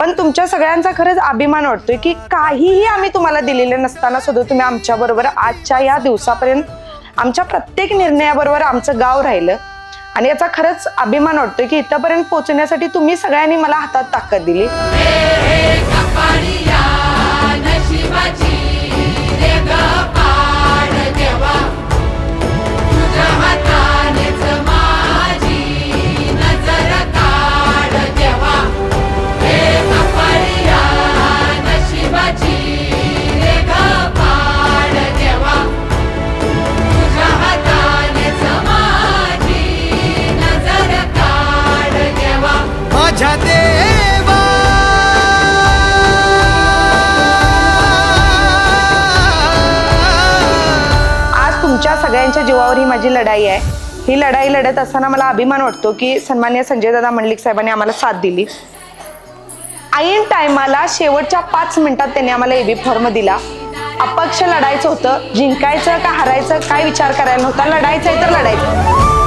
पण तुमच्या सगळ्यांचा खरंच अभिमान वाटतोय की काहीही आम्ही तुम्हाला दिलेले नसताना सुद्धा तुम्ही आमच्या बरोबर आजच्या या दिवसापर्यंत आमच्या प्रत्येक निर्णयाबरोबर आमचं गाव राहिलं आणि याचा खरंच अभिमान वाटतोय की इथपर्यंत पोहोचण्यासाठी तुम्ही सगळ्यांनी मला हातात ताकद दिली. तुमच्या सगळ्यांच्या जीवावर ही माझी लढाई आहे. ही लढाई लढत असताना मला अभिमान वाटतो की सन्माननीय संजय दादा मंडलिक साहेबांनी आम्हाला साथ दिली. ऐन टायमाला शेवटच्या 5 मिनिटात त्यांनी आम्हाला एबी फॉर्म दिला. अपक्ष लढायचं होतं, जिंकायचं का हारायचं काय विचार करायला नव्हता, लढायचंय तर लढायचं.